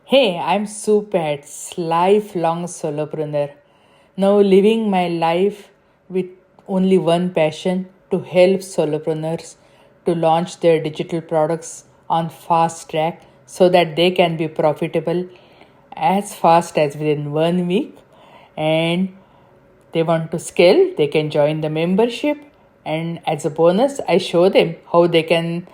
Hey, I'm Supats, lifelong solopreneur. Now living my life with only one passion to help solopreneurs to launch their digital products on fast track so that they can be profitable as fast as within 1 week, and they want to scale, they can join the membership. And as a bonus, I show them how they can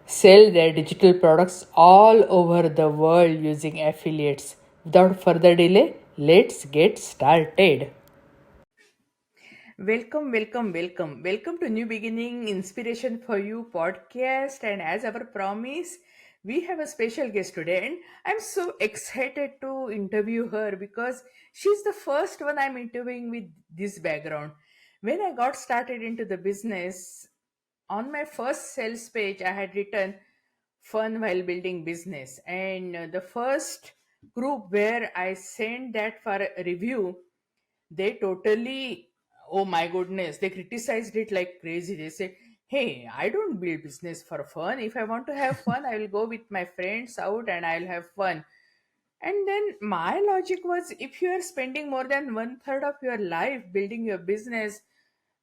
sell their digital products all over the world using affiliates. Without further delay, let's get started. Welcome, welcome, welcome. Welcome to New Beginning Inspiration for You podcast. And as our promise, we have a special guest today. And I'm so excited to interview her because she's the first one I'm interviewing with this background. When I got started into the business, on my first sales page, I had written fun while building business. And the first group where I sent that for a review, they totally, oh my goodness, they criticized it like crazy. They said, hey, I don't build business for fun. If I want to have fun, I will go with my friends out and I'll have fun. And then my logic was, if you are spending more than one third of your life building your business,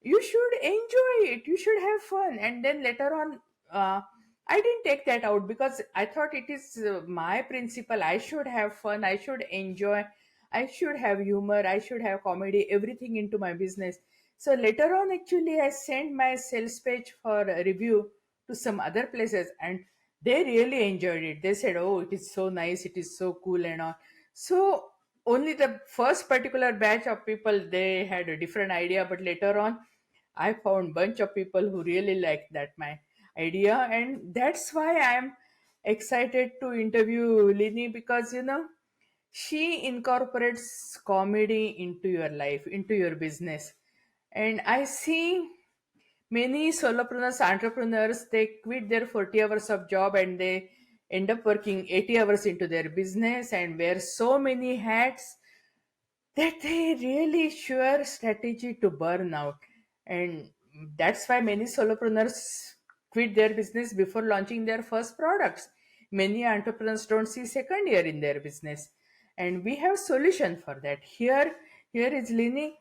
you should enjoy it, you should have fun. And then later on, I didn't take that out because I thought it is my principle. I should have fun, I should enjoy, I should have humor, I should have comedy, everything into my business. So later on, actually, I sent my sales page for a review to some other places, and they really enjoyed it. They said, oh, it is so nice, it is so cool and all. So only the first particular batch of people, they had a different idea, but later on I found bunch of people who really liked that my idea, and that's why I'm excited to interview Lini, because she incorporates comedy into your life, into your business. And I see many solopreneurs, entrepreneurs, they quit their 40 hours of job and they end up working 80 hours into their business and wear so many hats that they really sure strategy to burn out. And that's why many solopreneurs quit their business before launching their first products. Many entrepreneurs don't see second year in their business, and we have solution for that. Here is Lini,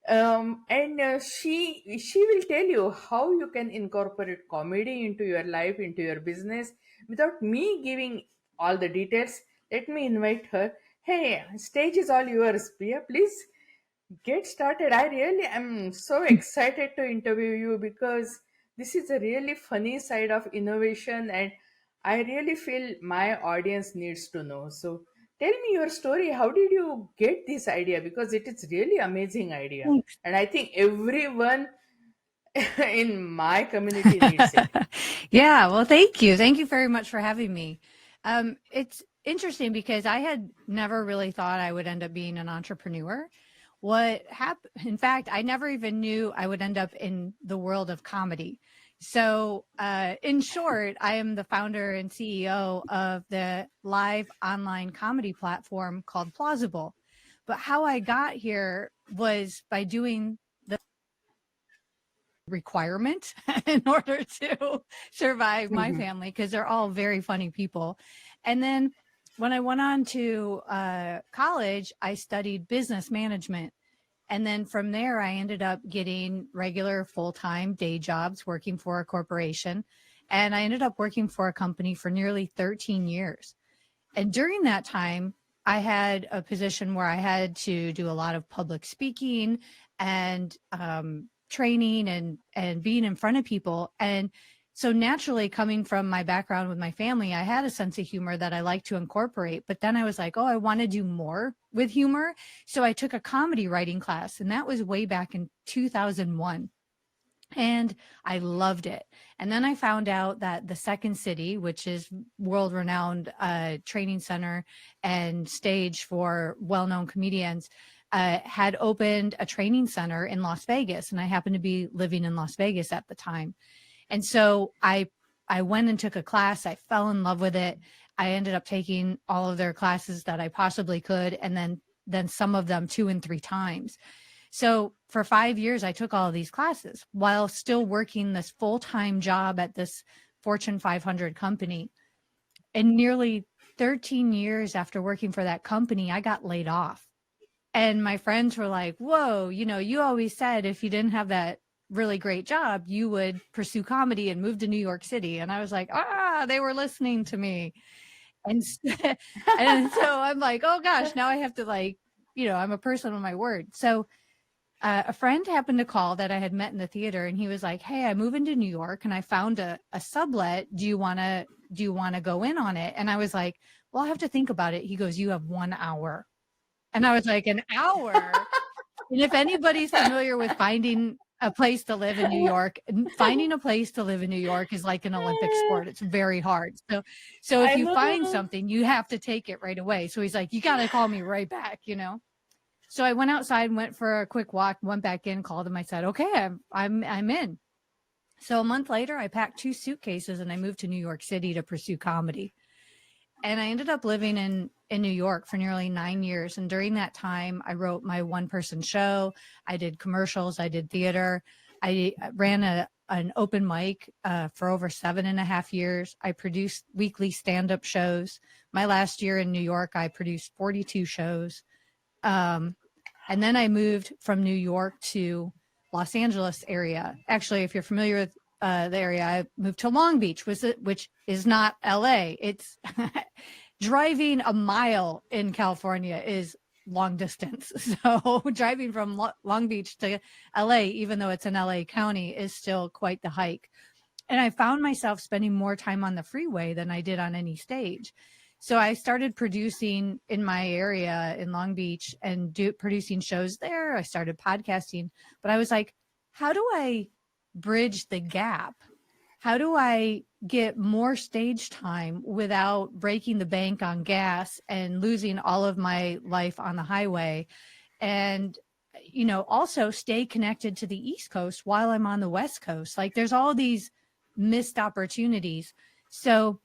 and she will tell you how you can incorporate comedy into your life, into your business, without me giving all the details. Let me invite her. Hey, stage is all yours, Priya. Please get started. I really am so excited to interview you because this is a really funny side of innovation, and I really feel my audience needs to know. So tell me your story. How did you get this idea? Because it is really amazing idea. Thanks. And I think everyone in my community needs it. Yeah, well, thank you. Thank you very much for having me. It's interesting because I had never really thought I would end up being an entrepreneur. What happened, in fact, I never even knew I would end up in the world of comedy. So, in short, I am the founder and CEO of the live online comedy platform called Plauzzable. But how I got here was by doing requirement in order to survive my Mhm. family because they're all very funny people. And then when I went on to college, I studied business management. And then from there, I ended up getting regular full time day jobs working for a corporation. And I ended up working for a company for nearly 13 years. And during that time, I had a position where I had to do a lot of public speaking and training and being in front of people. And so naturally, coming from my background with my family, I had a sense of humor that I like to incorporate. But then I was like, oh, I want to do more with humor. So I took a comedy writing class, and that was way back in 2001, and I loved it. And then I found out that the Second City, which is world renowned training center and stage for well known comedians, had opened a training center in Las Vegas, and I happened to be living in Las Vegas at the time. And so I went and took a class. I fell in love with it. I ended up taking all of their classes that I possibly could, and then some of them 2 and 3 times. So for 5 years, I took all of these classes while still working this full time job at this Fortune 500 company. And nearly 13 years after working for that company, I got laid off. And my friends were like, whoa, you always said if you didn't have that really great job, you would pursue comedy and move to New York City. And I was like, they were listening to me. And, and so I'm like, oh gosh, now I have to I'm a person of my word. So a friend happened to call that I had met in the theater, and he was like, hey, I moved into New York and I found a sublet. Do you want to go in on it? And I was like, well, I'll have to think about it. He goes, you have 1 hour. And I was like, an hour? And if anybody's familiar with finding a place to live in New York, finding a place to live in New York is like an Olympic sport. It's very hard. So if I you find know. something, you have to take it right away. So he's like, you got to call me right back, So I went outside, went for a quick walk, went back in, called him. I said, okay, I'm in. So a month later, I packed 2 suitcases and I moved to New York City to pursue comedy. And I ended up living in New York for nearly 9 years. And during that time, I wrote my 1-person show. I did commercials. I did theater. I ran an open mic for over 7.5 years. I produced weekly stand-up shows. My last year in New York, I produced 42 shows. And then I moved from New York to Los Angeles area. Actually, if you're familiar with the area, I moved to Long Beach, which is not LA. It's driving a mile in California is long distance. So driving from Long Beach to LA, even though it's in LA County, is still quite the hike. And I found myself spending more time on the freeway than I did on any stage. So I started producing in my area in Long Beach and producing shows there. I started podcasting, but I was like, how do I bridge the gap? How do I get more stage time without breaking the bank on gas and losing all of my life on the highway? And, also stay connected to the East Coast while I'm on the West Coast. Like there's all these missed opportunities. So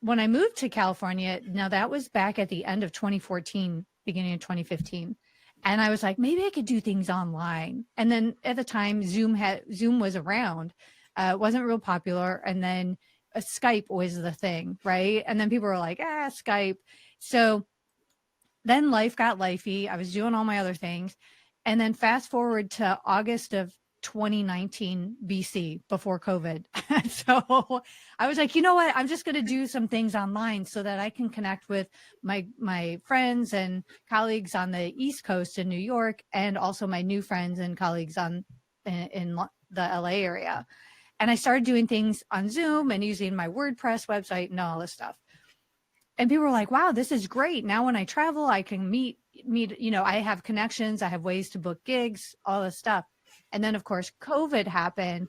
when I moved to California, now that was back at the end of 2014, beginning of 2015. And I was like, maybe I could do things online. And then at the time, Zoom was around. It wasn't real popular. And then Skype was the thing, right? And then people were like, Skype. So then life got lifey. I was doing all my other things. And then fast forward to August of 2019 BC before COVID. So I was like, you know what? I'm just going to do some things online so that I can connect with my friends and colleagues on the East Coast in New York, and also my new friends and colleagues in the LA area. And I started doing things on Zoom and using my WordPress website and all this stuff. And people were like, wow, this is great. Now when I travel, I can meet, I have connections, I have ways to book gigs, all this stuff. And then, of course, COVID happened,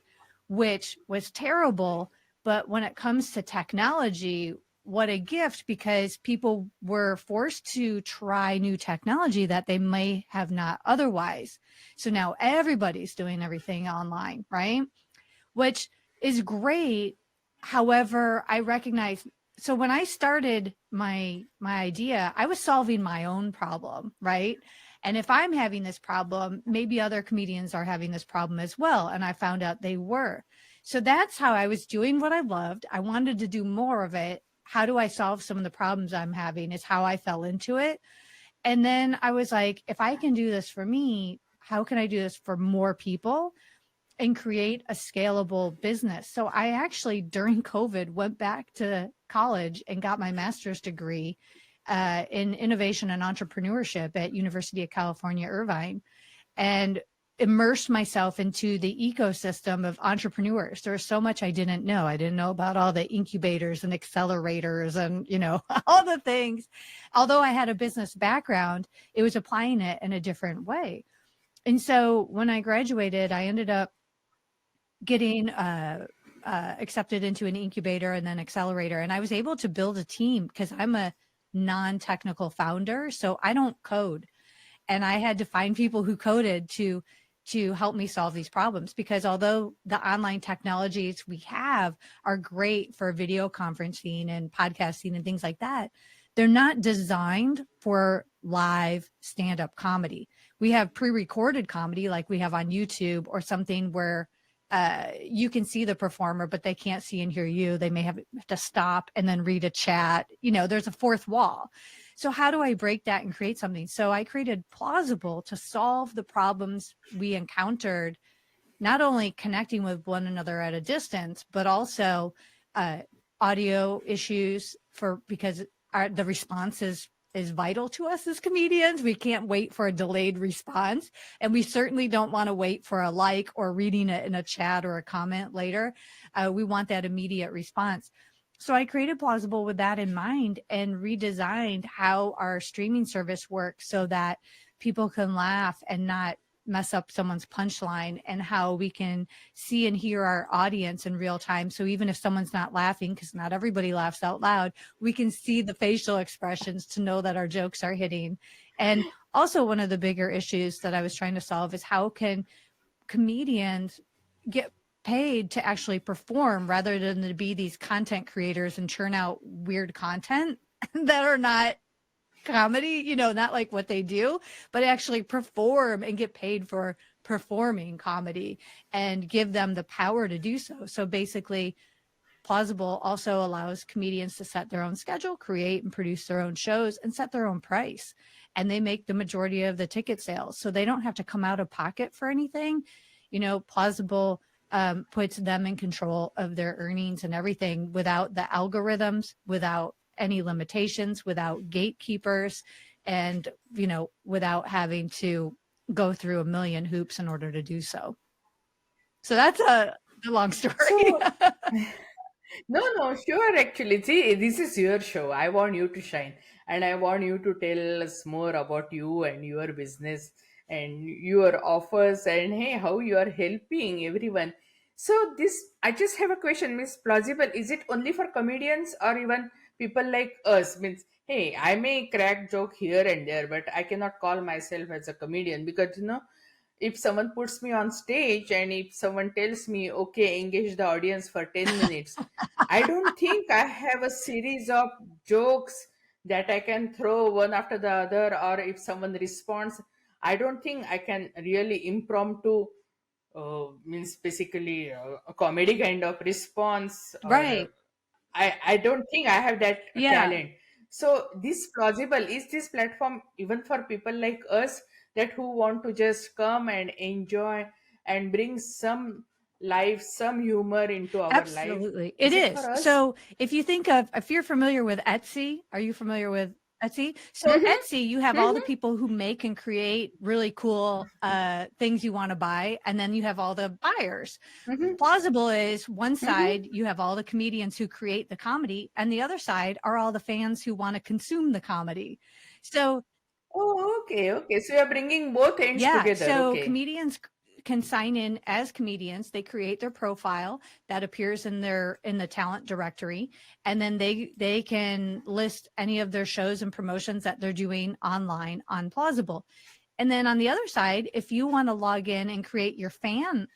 which was terrible. But when it comes to technology, what a gift, because people were forced to try new technology that they may have not otherwise. So now everybody's doing everything online, right? Which is great. However, I recognize, so when I started my idea, I was solving my own problem, right? And if I'm having this problem, maybe other comedians are having this problem as well. And I found out they were. So that's how I was doing what I loved. I wanted to do more of it. How do I solve some of the problems I'm having is how I fell into it. And then I was like, if I can do this for me, how can I do this for more people and create a scalable business? So I actually, during COVID, went back to college and got my master's degree in innovation and entrepreneurship at University of California, Irvine, and immersed myself into the ecosystem of entrepreneurs. There's so much I didn't know. I didn't know about all the incubators and accelerators and, all the things. Although I had a business background, it was applying it in a different way. And so when I graduated, I ended up getting accepted into an incubator and then accelerator. And I was able to build a team because I'm a non-technical founder. So I don't code. And I had to find people who coded to help me solve these problems, because although the online technologies we have are great for video conferencing and podcasting and things like that, they're not designed for live stand-up comedy. We have pre-recorded comedy like we have on YouTube, or something where you can see the performer, but they can't see and hear you. They may have to stop and then read a chat. There's a fourth wall. So how do I break that and create something? So I created Plauzzable to solve the problems we encountered, not only connecting with one another at a distance, but also uh, audio issues because the response is vital to us as comedians. We can't wait for a delayed response. And we certainly don't want to wait for a like or reading it in a chat or a comment later. We want that immediate response. So I created Plauzzable with that in mind and redesigned how our streaming service works so that people can laugh and not mess up someone's punchline, and how we can see and hear our audience in real time. So even if someone's not laughing, because not everybody laughs out loud, we can see the facial expressions to know that our jokes are hitting. And also, one of the bigger issues that I was trying to solve is how can comedians get paid to actually perform rather than to be these content creators and churn out weird content that are not comedy, not like what they do, but actually perform and get paid for performing comedy and give them the power to do so. So basically, Plauzzable also allows comedians to set their own schedule, create and produce their own shows, and set their own price. And they make the majority of the ticket sales. So they don't have to come out of pocket for anything. Plauzzable puts them in control of their earnings and everything without the algorithms, without any limitations, without gatekeepers, and, without having to go through a million hoops in order to do so. So that's the long story. So, no, no, sure. Actually, see, this is your show. I want you to shine, and I want you to tell us more about you and your business and your offers, and hey, how you are helping everyone. So, I just have a question, Miss Plausible. Is it only for comedians or even people like us? Means, hey, I may crack joke here and there, but I cannot call myself as a comedian because if someone puts me on stage and if someone tells me, okay, engage the audience for 10 minutes, I don't think I have a series of jokes that I can throw one after the other, or if someone responds, I don't think I can really impromptu, means basically a comedy kind of response, or Right. I don't think I have that Yeah. talent. So this plausible is this platform even for people like us that who want to just come and enjoy and bring some life, some humor into our life. Absolutely. It Is it for is. us? So if you're familiar with Etsy, are you familiar with Etsy? So Mm-hmm. Etsy, you have all the Mm-hmm. people who make and create really cool things you want to buy, and then you have all the buyers. Mm-hmm. Plausible is one Mm-hmm. side, you have all the comedians who create the comedy, and the other side are all the fans who want to consume the comedy. So Oh, okay, okay. So you're bringing both ends yeah, together. so Okay. comedians can sign in as comedians. They create their profile that appears in the talent directory, and then they can list any of their shows and promotions that they're doing online on Plausible. And then on the other side, if you want to log in and create your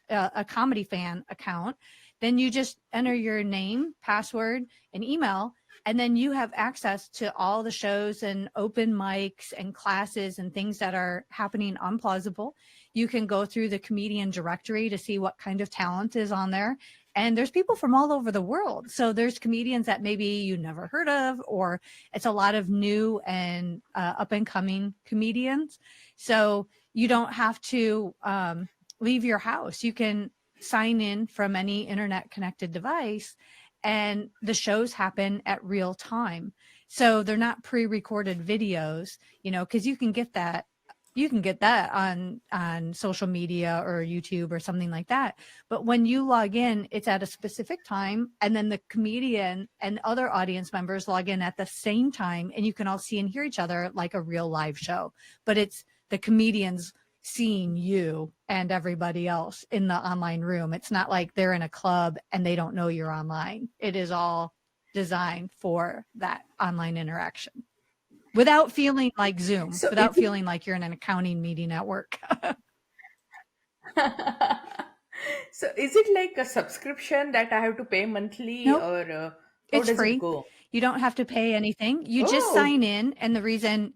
a comedy fan account, then you just enter your name, password, and email, and then you have access to all the shows and open mics and classes and things that are happening on Plausible. You can go through the comedian directory to see what kind of talent is on there. And there's people from all over the world. So there's comedians that maybe you never heard of, or it's a lot of new and up and coming comedians. So you don't have to leave your house. You can sign in from any internet connected device, and the shows happen at real time. So they're not pre-recorded videos, because you can get that on social media or YouTube or something like that. But when you log in, it's at a specific time, and then the comedian and other audience members log in at the same time, and you can all see and hear each other like a real live show. But it's the comedians seeing you and everybody else in the online room. It's not like they're in a club and they don't know you're online. It is all designed for that online interaction without feeling like Zoom, So without feeling like you're in an accounting meeting at work. so is it like a subscription that I have to pay monthly, Nope, or how it's does it free. go? You don't have to pay anything. You just Oh. sign in. And the reason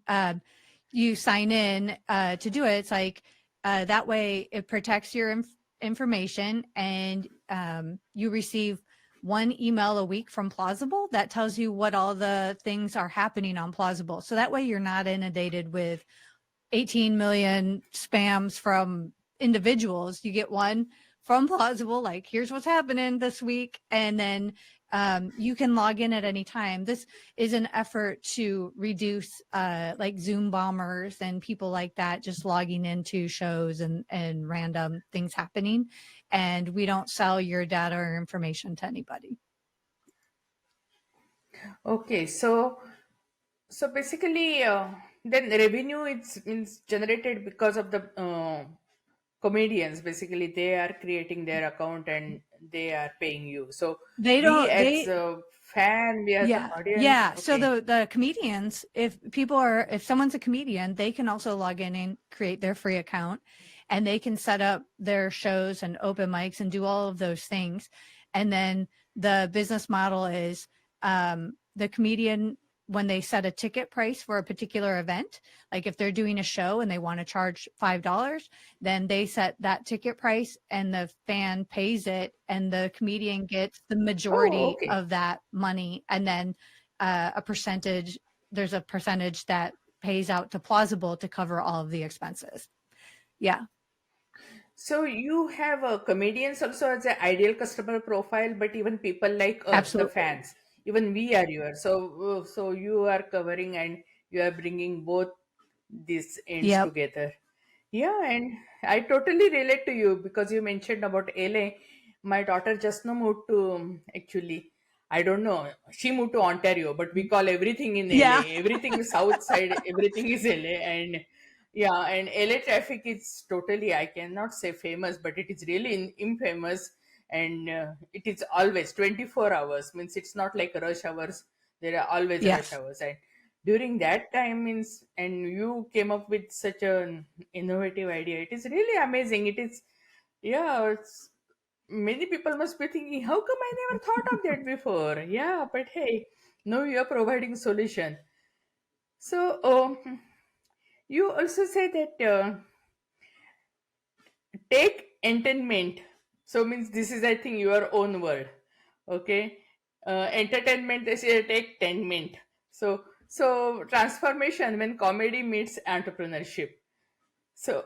you sign in to do it, it's like that way it protects your information, and you receive one email a week from Plauzzable that tells you what all the things are happening on Plauzzable. So that way you're not inundated with 18 million spams from individuals. You get one from Plauzzable, like, here's what's happening this week. And then you can log in at any time. This is an effort to reduce like Zoom bombers and people like that just logging into shows and random things happening. And we don't sell your data or information to anybody. Okay, so basically, then revenue it's means generated because of the comedians. Basically, they are creating their account and they are paying you. So They we don't, as they, a fan, we as an Yeah. audience. Yeah. So Okay. the comedians, if someone's a comedian, they can also log in and create their free account, and they can set up their shows and open mics and do all of those things. And then the business model is the comedian, when they set a ticket price for a particular event, like if they're doing a show and they want to charge $5, then they set that ticket price and the fan pays it, and the comedian gets the Oh, majority okay. of that money. And then there's a percentage that pays out to Plauzzable to cover all of the expenses. Yeah, So you have comedians also as an ideal customer profile, but even people like us, the absolutely. fans, even we are yours. So you are covering and you are bringing both these ends Yep. together. Yeah, and I totally relate to you because you mentioned about LA. My daughter just now moved to actually, I don't know, she moved to Ontario, but we call everything in Yeah. LA. Everything is south side, everything is LA. And yeah, and LA traffic is totally, I cannot say famous, but it is really infamous. And it is always 24 hours, means it's not like rush hours. There are always rush Yes. hours. And during that time means, and you came up with such an innovative idea. It is really amazing. It is, yeah, it's, many people must be thinking, how come I never thought of that before? Yeah, but hey, no, you are providing solution. So, you also say that take entertainment. So means this is, I think, your own word. Okay, entertainment. They say take tenment. So transformation when comedy meets entrepreneurship. So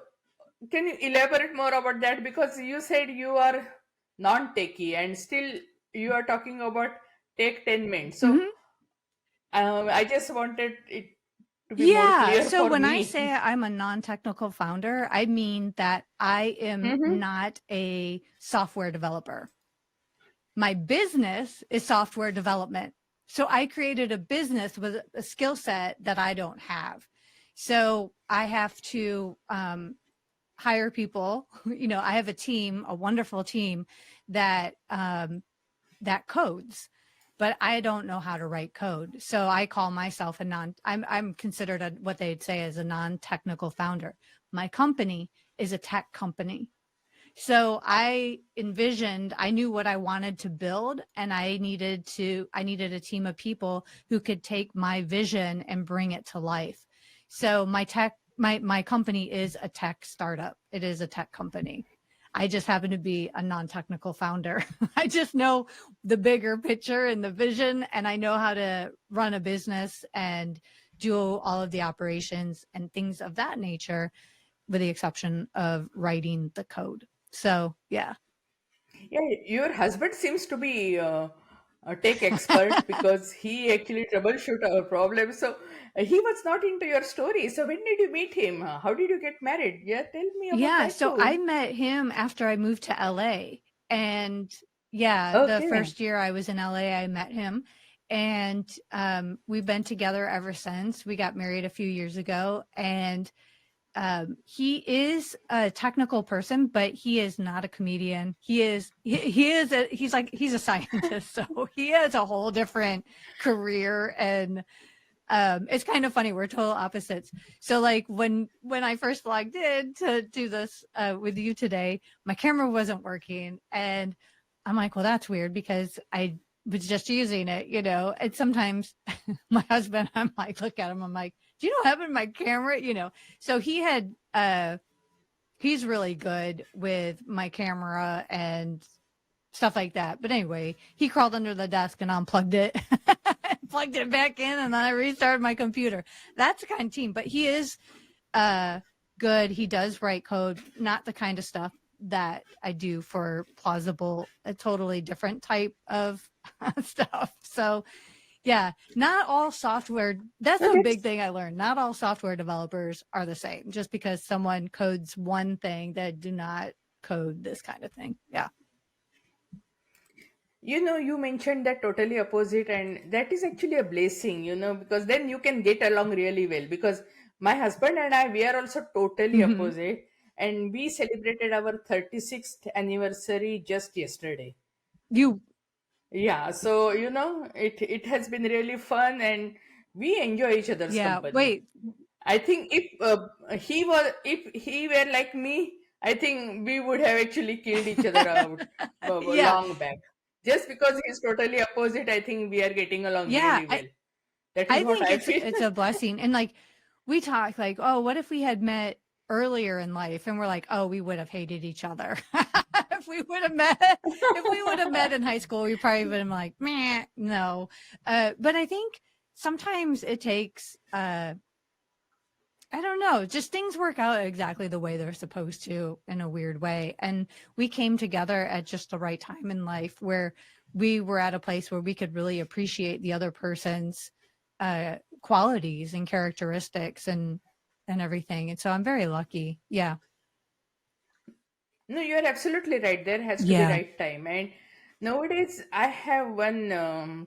can you elaborate more about that? Because you said you are non-techie and still you are talking about take tenment. So Hmm. I just wanted it to be more Yeah. clear So for when I me. say I'm a non-technical founder, I mean that I am Hmm. not a software developer. My business is software development. So I created a business with a skill set that I don't have. So I have to hire people. I have a team, a wonderful team that that codes, but I don't know how to write code. So I call myself I'm considered what they'd say as a non-technical founder. My company is a tech company. So I knew what I wanted to build, and I needed a team of people who could take my vision and bring it to life. So my company is a tech startup. It is a tech company. I just happen to be a non-technical founder. I just know the bigger picture and the vision, and I know how to run a business and do all of the operations and things of that nature, with the exception of writing the code. So, yeah. Yeah, your husband seems to be a tech expert because he actually troubleshoot our problems. So he was not into your story. So when did you meet him? How did you get married? Yeah, tell me about Yeah, that so I too. met him after I moved to LA. And yeah, the Okay. first year I was in LA, I met him. And we've been together ever since. We got married a few years ago. And he is a technical person, but he is not a comedian. He's a scientist. So he has a whole different career, and it's kind of funny. We're total opposites. So like when I first logged in to do this with you today, my camera wasn't working, and I'm like, well, that's weird because I was just using it. And sometimes my husband, I'm like, look at him, I'm like, do you know what happened to my camera? So he had he's really good with my camera and stuff like that. But anyway, he crawled under the desk and unplugged it, plugged it back in, and then I restarted my computer. That's the kind of team. But he is uh, good. He does write code, not the kind of stuff that I do for Plauzzable, a totally different type of stuff. So yeah, not all software. That's No, a that's big thing I learned. Not all software developers are the same. Just because someone codes one thing, that do not code this kind of thing. Yeah. you mentioned that totally opposite, and that is actually a blessing, because then you can get along really well. Because my husband and I, we are also totally Hmm. opposite, and we celebrated our 36th anniversary just yesterday. You, Yeah, so it has been really fun, and we enjoy each other's yeah. company. Wait. I think if he were like me, I think we would have actually killed each other out Yeah. long back. Just because he's totally opposite, I think we are getting along Yeah. really well. That is I what think I it's feel. it's a blessing. And like we talk like, oh, what if we had met earlier in life? And we're like, oh, we would have hated each other. If we would have met in high school, we probably would have been like, meh, no. But I think sometimes it takes I don't know, just things work out exactly the way they're supposed to in a weird way. And we came together at just the right time in life where we were at a place where we could really appreciate the other person's qualities and characteristics and everything. And so I'm very lucky. Yeah. No, you are absolutely right. There has to be Yeah. right time. And nowadays, I have one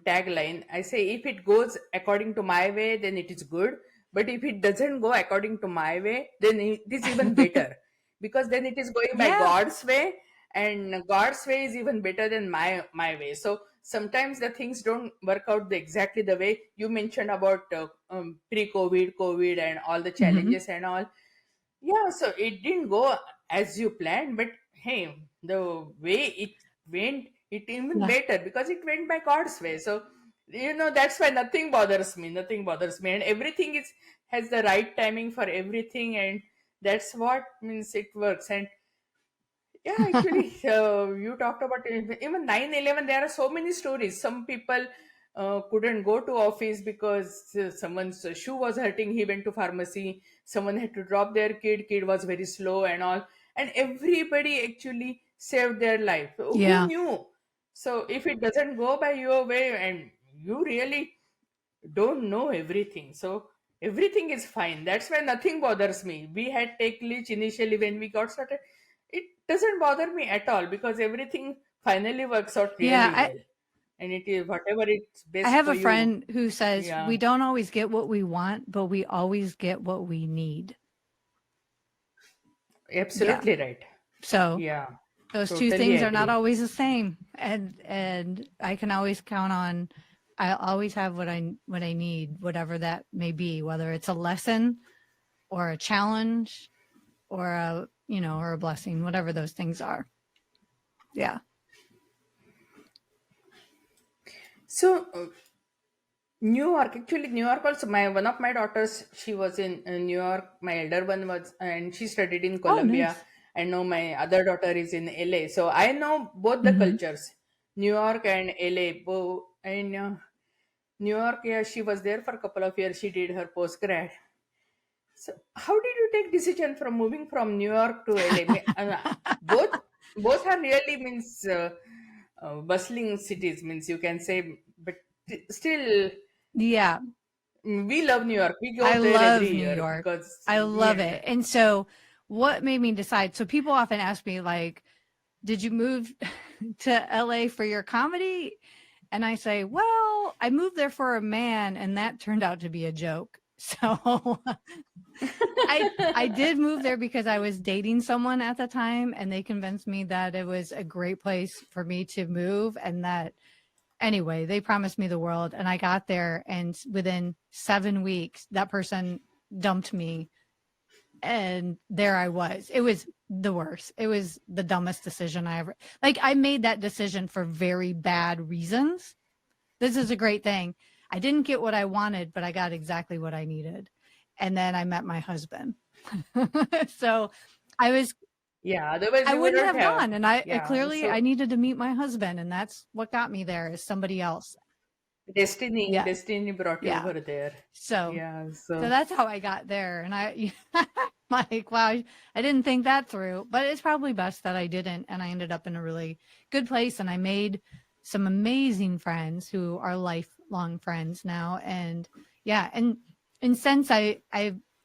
tagline. I say, if it goes according to my way, then it is good. But if it doesn't go according to my way, then it is even better. Because then it is going by Yeah. God's way, and God's way is even better than my way. So sometimes the things don't work out exactly the way you mentioned about pre-COVID, COVID, and all the Hmm. challenges and all. Yeah, so it didn't go as you planned, but hey, the way it went, it even Yeah. better because it went by God's way. So, that's why nothing bothers me. Nothing bothers me, and everything is has the right timing for everything, and that's what means it works. And yeah, actually, you talked about even 9/11. There are so many stories. Some people couldn't go to office because someone's shoe was hurting. He went to pharmacy. Someone had to drop their kid. Kid was very slow and all. And everybody actually saved their life. Who Yeah. knew? So if it doesn't go by your way and you really don't know everything, so everything is fine. That's why nothing bothers me. We had take glitch initially when we got started. It doesn't bother me at all because everything finally works out Yeah. really well, and it is whatever it's I best have for a you. friend who says Yeah, we don't always get what we want, but we always get what we need. Yeah. absolutely right. So Yeah, those two totally things are not agree. always the same, and I can always count on I always have what I need, whatever that may be, whether it's a lesson or a challenge or a or a blessing, whatever those things are. Yeah. So New York, actually, New York also. My one of my daughters, she was in New York. My elder one was, and she studied in Oh, Columbia. nice. I know my other daughter is in LA, so I know both the Hmm. cultures, New York and LA. And New York, yeah, she was there for a couple of years. She did her postgrad. So, how did you take decision from moving from New York to LA? Both both are really means bustling cities. Means you can say, but still Yeah, we love New York. We go I there every love New year York. because I love yeah, it. And so what made me decide? So people often ask me like, did you move to LA for your comedy? And I say, well, I moved there for a man, and that turned out to be a joke. So I did move there because I was dating someone at the time, and they convinced me that it was a great place for me to move, and that anyway, they promised me the world, and I got there, and within 7 weeks, that person dumped me, and there I was. It was the worst. It was the dumbest decision I ever like. I made that decision for very bad reasons. This is a great thing. I didn't get what I wanted, but I got exactly what I needed. And then I met my husband. So I was Yeah, otherwise I you wouldn't wouldn't have have. gone, and I Yeah, clearly I so needed to meet my husband, and that's what got me there is somebody else. Yeah, destiny brought you yeah. over there. So Yeah, so so that's how I got there, and I like, wow, I didn't think that through, but it's probably best that I didn't, and I ended up in a really good place, and I made some amazing friends who are lifelong friends now, and yeah, and since I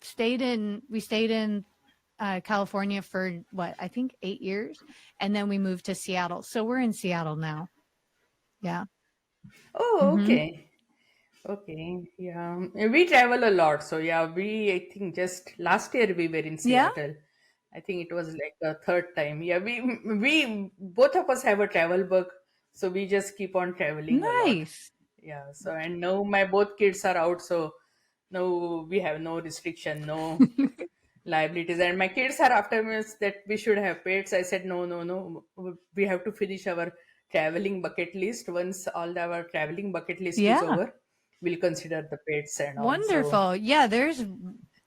stayed in California for what I think 8 years, and then we moved to Seattle, so we're in Seattle now. Yeah. oh, Mm-hmm. okay. Okay, yeah. We travel a lot. So yeah, I think just last year we were in Yeah. Seattle. I think it was like a third time. Yeah, we both of us have a travel bug, so we just keep on traveling a lot. Nice. Yeah. So and now my both kids are out, so no, we have no restriction, no liabilities. And my kids are after me that we should have pets. I said no, no, no. We have to finish our traveling bucket list. Once all our traveling bucket list is Yeah. over, we'll consider the pets and all. So Wonderful. Yeah, there's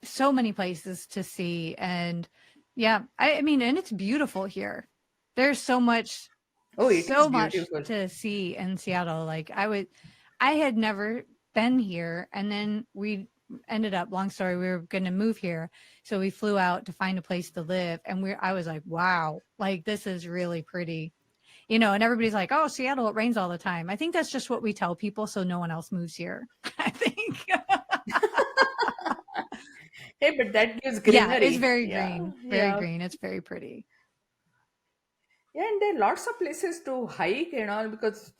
so many places to see, and yeah, I mean, and it's beautiful here. There's oh, it is so much beautiful. to see in Seattle. Like I had never been here, and then we ended up, long story, we were going to move here. So we flew out to find a place to live, and I was like, wow, like this is really pretty. And everybody's like, oh, Seattle, it rains all the time. I think that's just what we tell people so no one else moves here. I think. Hey, but that gives Yeah, it's greenery. very Yeah, green, very yeah. green. It's very pretty. Yeah, and there are lots of places to hike and all because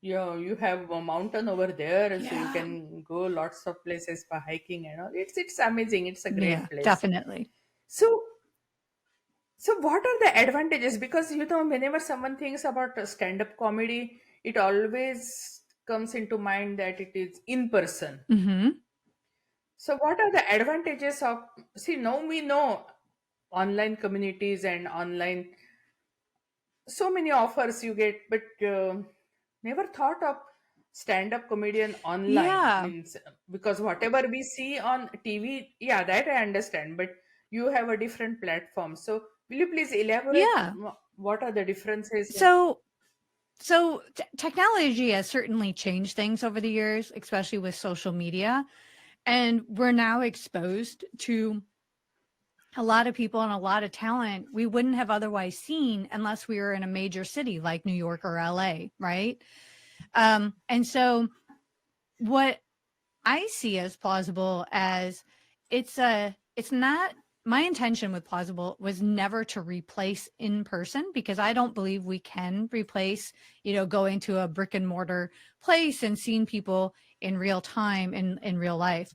you have a mountain over there, so you Yeah. can go lots of places for hiking and all. It's amazing. It's a Yeah, great place. definitely. So so what are the advantages? Because whenever someone thinks about a stand-up comedy, it always comes into mind that it is in person. Hmm. So what are the advantages of see now we know online communities and online so many offers you get, but never thought of stand-up comedian online Yeah. means because whatever we see on TV, yeah, that I understand, but you have a different platform. So will you please elaborate Yeah. what are the differences? Yeah. So technology has certainly changed things over the years, especially with social media, and we're now exposed to a lot of people and a lot of talent we wouldn't have otherwise seen unless we were in a major city like New York or LA, right? And so what I see as plausible as it's not my intention with plausible was never to replace in person because I don't believe we can replace, going to a brick and mortar place and seeing people in real time in real life.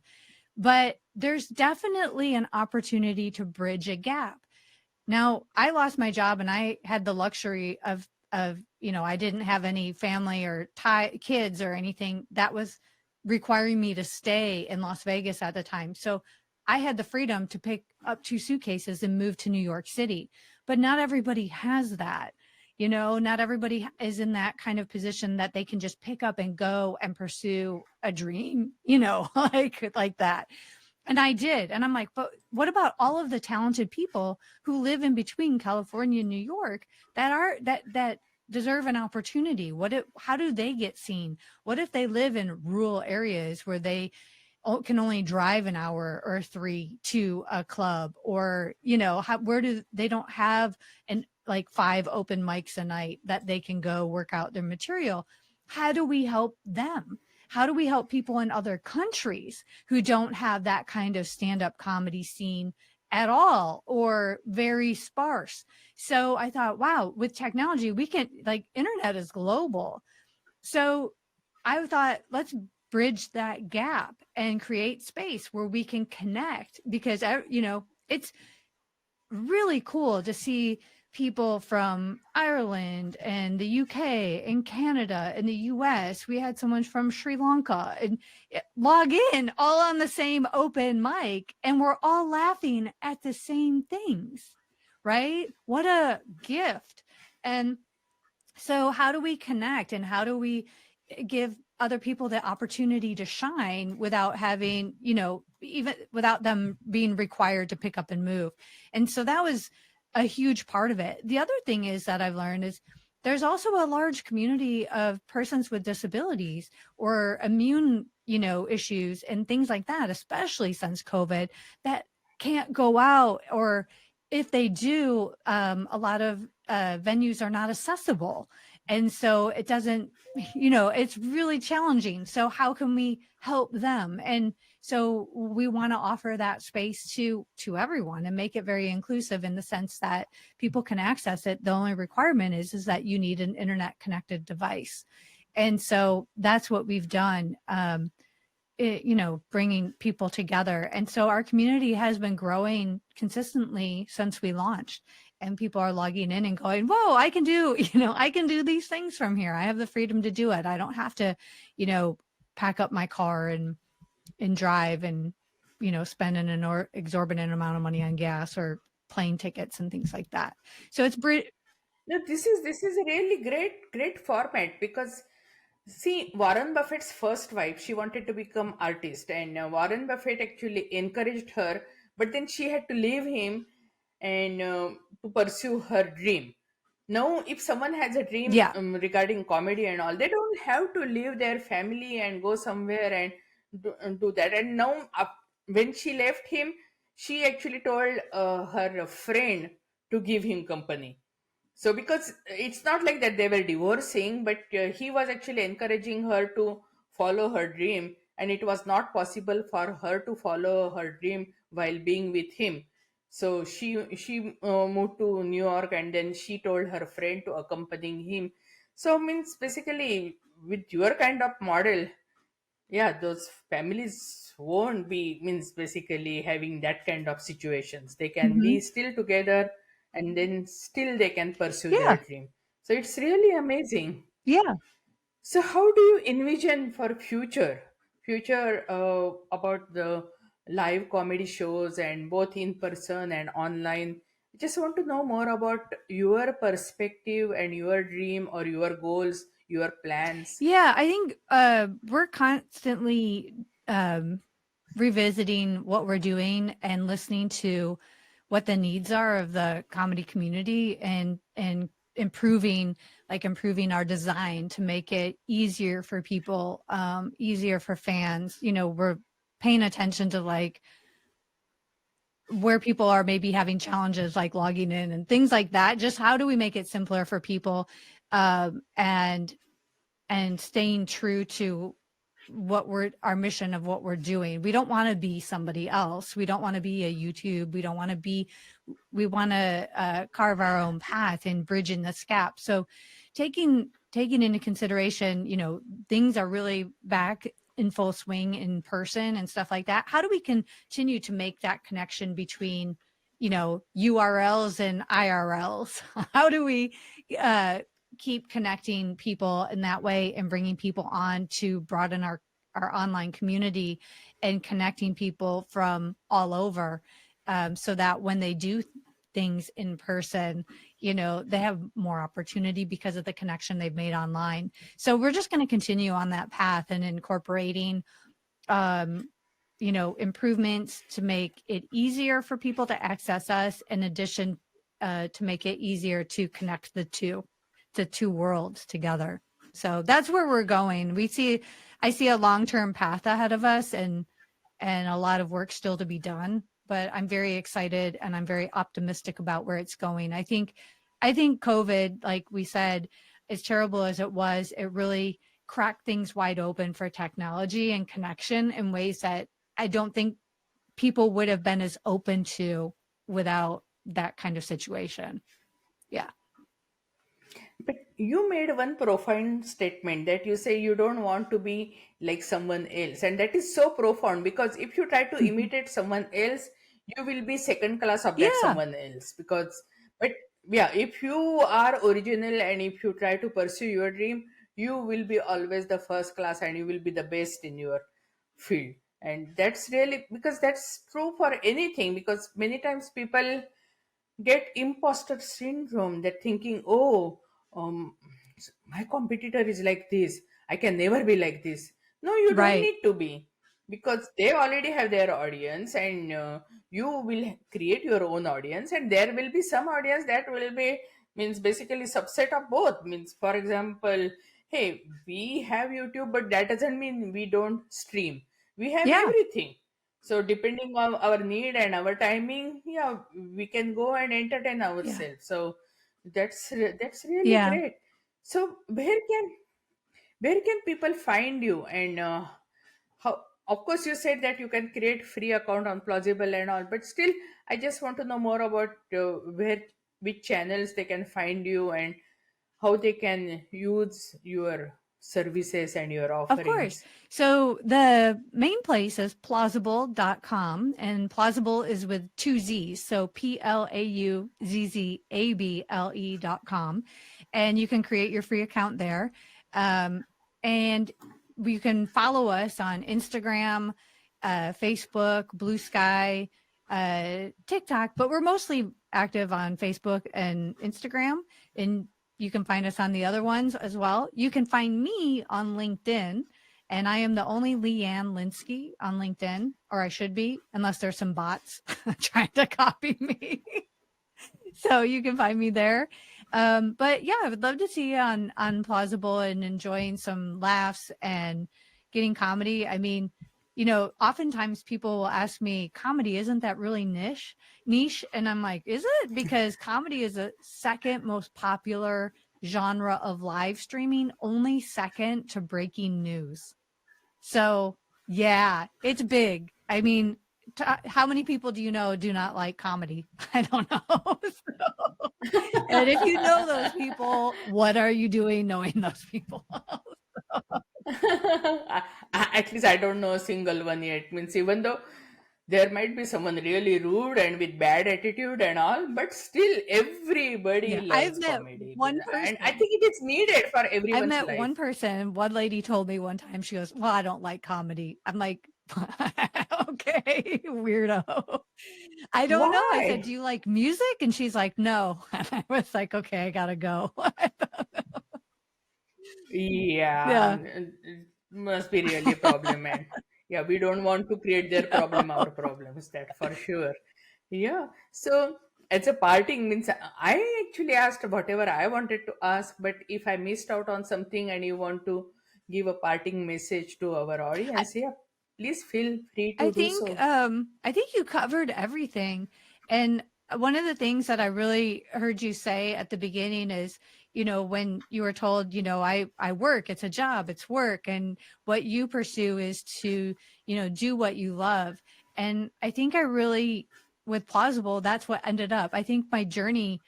But there's definitely an opportunity to bridge a gap. Now, I lost my job and I had the luxury of I didn't have any family or kids or anything that was requiring me to stay in Las Vegas at the time. So I had the freedom to pick up two suitcases and move to New York City. But not everybody has that. Not everybody is in that kind of position that they can just pick up and go and pursue a dream, like that. And I did. And I'm like, but what about all of the talented people who live in between California and New York that deserve an opportunity? How do they get seen? What if they live in rural areas where they can only drive an hour or three to a club, or where do they don't have like 5 open mics a night that they can go work out their material? How do we help them? How do we help people in other countries who don't have that kind of stand-up comedy scene at all, or very sparse? So I thought, wow, with technology we can, like, internet is global. So I thought, let's bridge that gap and create space where we can connect, because it's really cool to see people from Ireland and the UK and Canada and the US. We had someone from Sri Lanka and log in all on the same open mic, and we're all laughing at the same things, right? What a gift. And so how do we connect, and how do we give other people the opportunity to shine without having, even without them being required to pick up and move. And so that was a huge part of it. The other thing is that I've learned is there's also a large community of persons with disabilities or immune, issues and things like that, especially since COVID, that can't go out, or if they do, a lot of venues are not accessible. And so it doesn't, it's really challenging. So how can we help them? And so we want to offer that space to everyone and make it very inclusive in the sense that people can access it. The only requirement is that you need an internet connected device. And so that's what we've done. Bringing people together. And so our community has been growing consistently since we launched, and people are logging in and going, whoa, I can do, I can do these things from here. I have the freedom to do it. I don't have to, pack up my car and drive and, spend an exorbitant amount of money on gas or plane tickets and things like that. So it's No, this is a really great format, because see, Warren Buffett's first wife, she wanted to become artist, and Warren Buffett actually encouraged her, but then she had to leave him and to pursue her dream. Now, if someone has a dream yeah. regarding comedy and all, they don't have to leave their family and go somewhere and do that. And now, when she left him, she actually told her friend to give him company. So, because it's not like that they were divorcing, but he was actually encouraging her to follow her dream, and it was not possible for her to follow her dream while being with him. So she moved to New York, and then she told her friend to accompany him. So means basically, with your kind of model, yeah, those families won't be, means basically having that kind of situations. They can be Mhm. still together, and then still they can pursue their Yeah. dream. So it's really amazing. Yeah. So how do you envision for future about the live comedy shows, and both in person and online? I just want to know more about your perspective and your dream or your goals, your plans. Yeah, I think we're constantly revisiting what we're doing and listening to what the needs are of the comedy community, and improving our design to make it easier for people, easier for fans. We're paying attention to like where people are maybe having challenges like logging in and things like that. Just how do we make it simpler for people, and staying true to what we're our mission of what we're doing. We don't want to be somebody else. We don't want to be a YouTube. We want to carve our own path and bridge in this gap. So taking into consideration, things are really back in full swing in person and stuff like that. How do we continue to make that connection between, URLs and IRLs? How do we keep connecting people in that way and bringing people on to broaden our online community and connecting people from all over, so that when they do things in person, they have more opportunity because of the connection they've made online. So we're just going to continue on that path and incorporating um, improvements to make it easier for people to access us, in addition to make it easier to connect the two worlds together. So that's where we're going. I see a long-term path ahead of us, and a lot of work still to be done, but I'm very excited and I'm very optimistic about where it's going. I think COVID, like we said, as terrible as it was, it really cracked things wide open for technology and connection in ways that I don't think people would have been as open to without that kind of situation. Yeah. But you made one profound statement, that you say you don't want to be like someone else. And that is so profound, because if you try to Mhm. imitate someone else, you will be second class of that Yeah. someone else. But yeah, if you are original and if you try to pursue your dream, you will be always the first class and you will be the best in your field. And that's really, because that's true for anything, because many times people get imposter syndrome, that thinking, oh, my competitor is like this, I can never be like this. No, you don't Right. need to be, because they already have their audience, and you will create your own audience, and there will be some audience that will be, means basically subset of both. Means, for example, hey, we have YouTube, but that doesn't mean we don't stream. We have Yeah. everything. So depending on our need and our timing, yeah, we can go and entertain Yeah. ourselves. So that's really Yeah. great. So where can people find you, and how? Of course, you said that you can create free account on Plausible and all, but still, I just want to know more about where, which channels they can find you, and how they can use your services and your Of course. offerings. So the main place is plauzzable.com, and plausible is with two Z's. So PLAUZZABLE.com. And you can create your free account there. And you can follow us on Instagram, Facebook, Blue Sky, TikTok, but we're mostly active on Facebook and Instagram. And you can find us on the other ones as well. You can find me on LinkedIn, and I am the only Leanne Linsky on LinkedIn, or I should be, unless there's some bots trying to copy me. So you can find me there. But yeah, I would love to see you on Plausible and enjoying some laughs and getting comedy. I mean, oftentimes people will ask me, comedy, isn't that really niche? And I'm like, is it? Because comedy is the second most popular genre of live streaming, only second to breaking news. So yeah, it's big. I mean, how many people do you know do not like comedy? I don't know. And if you know those people, what are you doing knowing those people? At least I don't know a single one yet. Means, even though there might be someone really rude and with bad attitude and all, but still everybody Yeah, I've loves met comedy. one And I person. think it is needed for I everyone's met life. one person. One lady told me one time, she goes, "Well, I don't like comedy." I'm like, "Okay, weirdo." I don't know. I said, Why? "Do you like music?" And she's like, "No." And I was like, "Okay, I gotta go." Yeah, Yeah. must be really a problem, and yeah, we don't want to create their problem, our problems, that for sure. Yeah. So as a parting, means, I actually asked whatever I wanted to ask, but if I missed out on something and you want to give a parting message to our I, audience, yeah, please feel free I to do think so. I think you covered everything. And one of the things that I really heard you say at the beginning is, when you were told, I work, it's a job, it's work, and what you pursue is to, do what you love. And I think I really, with Plausible, that's what ended up. I think my journey,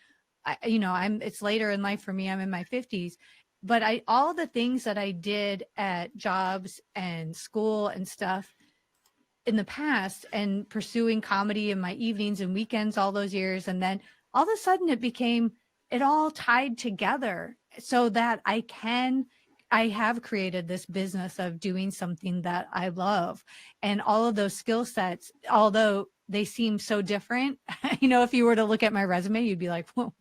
it's later in life for me. I'm in my 50s, but all the things that I did at jobs and school and stuff in the past, and pursuing comedy in my evenings and weekends all those years. And then all of a sudden it all tied together so that I have created this business of doing something that I love. And all of those skill sets, although they seem so different, if you were to look at my resume, you'd be like, who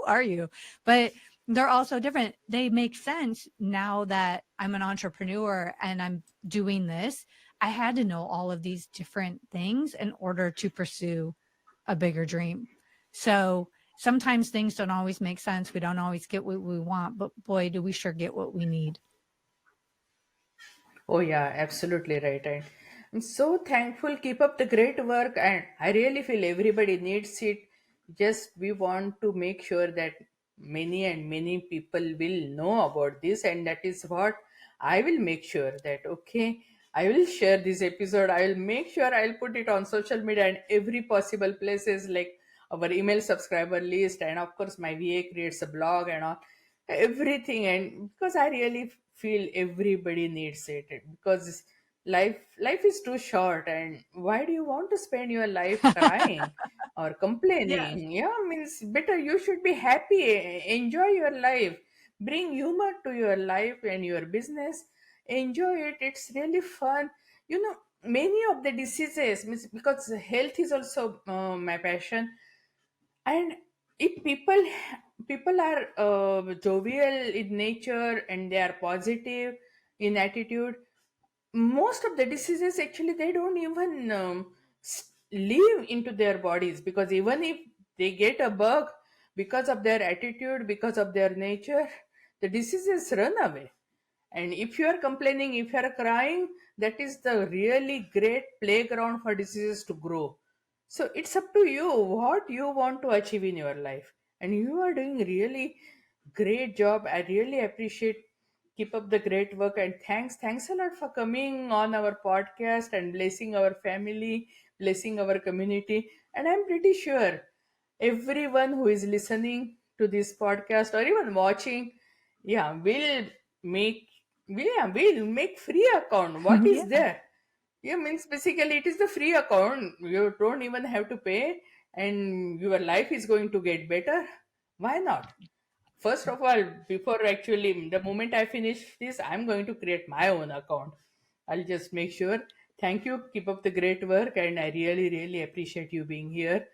are you? But they're all so different. They make sense now that I'm an entrepreneur and I'm doing this. I had to know all of these different things in order to pursue a bigger dream. So sometimes things don't always make sense. We don't always get what we want, but boy, do we sure get what we need. Oh, yeah, absolutely right. And I'm so thankful. Keep up the great work. And I really feel everybody needs it. Just we want to make sure that many and many people will know about this. And that is what I will make sure that, okay, I will share this episode. I will make sure I'll put it on social media and every possible places, like our email subscriber list. And of course, my VA creates a blog and all, everything. And because I really feel everybody needs it, because life is too short, and why do you want to spend your life crying or Yes. complaining? Yeah, means better you should be happy, enjoy your life, bring humor to your life and your business, enjoy it, it's really fun. Many of the diseases, means, because health is also my passion. And if people are jovial in nature and they are positive, in attitude, most of the diseases actually they don't even live into their bodies, because even if they get a bug, because of their attitude, because of their nature, the diseases run away. And if you are complaining, if you are crying, that is the really great playground for diseases to grow. So it's up to you what you want to achieve in your life. And you are doing really great job. I really appreciate. Keep up the great work, and thanks a lot for coming on our podcast and blessing our family, blessing our community. And I'm pretty sure everyone who is listening to this podcast or even watching, yeah, make will make free account. What is Yeah. there? Yeah, means basically it is the free account. You don't even have to pay, and your life is going to get better. Why not? First of all, before actually the moment I finish this, I'm going to create my own account. I'll just make sure. Thank you. Keep up the great work, and I really appreciate you being here.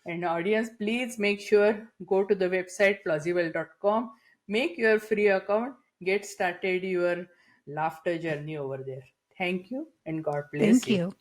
And audience, please make sure go to the website plauzzable.com, make your free account, get started your laughter journey over there. Thank you, and God bless Thank you. you.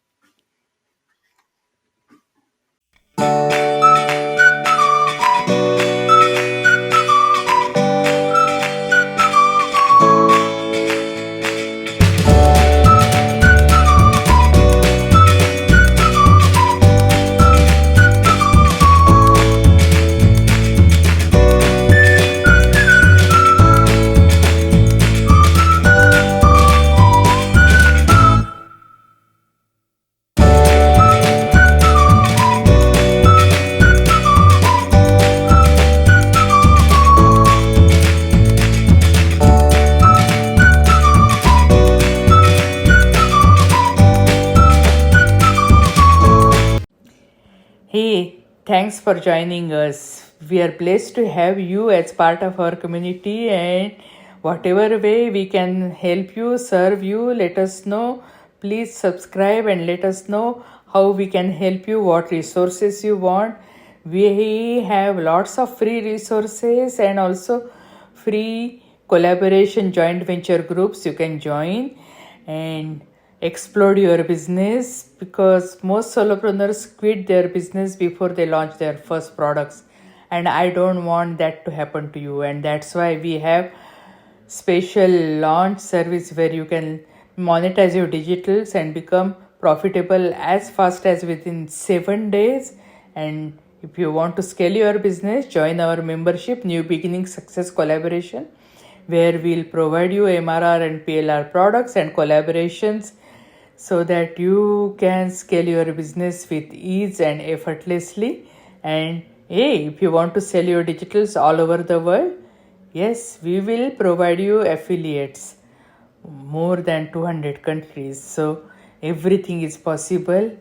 Hey, thanks for joining us. We are blessed to have you as part of our community, and whatever way we can help you, serve you, let us know. Please subscribe and let us know how we can help you, what resources you want. We have lots of free resources and also free collaboration joint venture groups you can join and explode your business, because most solopreneurs quit their business before they launch their first products, and I don't want that to happen to you. And that's why we have special launch service where you can monetize your digitals and become profitable as fast as within 7 days. And if you want to scale your business, join our membership New Beginning Success Collaboration, where we'll provide you MRR and PLR products and collaborations so that you can scale your business with ease and effortlessly. And hey, if you want to sell your digitals all over the world, yes, we will provide you affiliates more than 200 countries. So everything is possible.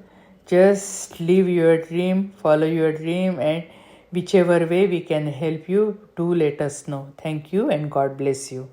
Just live your dream, follow your dream, and whichever way we can help you, do let us know. Thank you, and God bless you.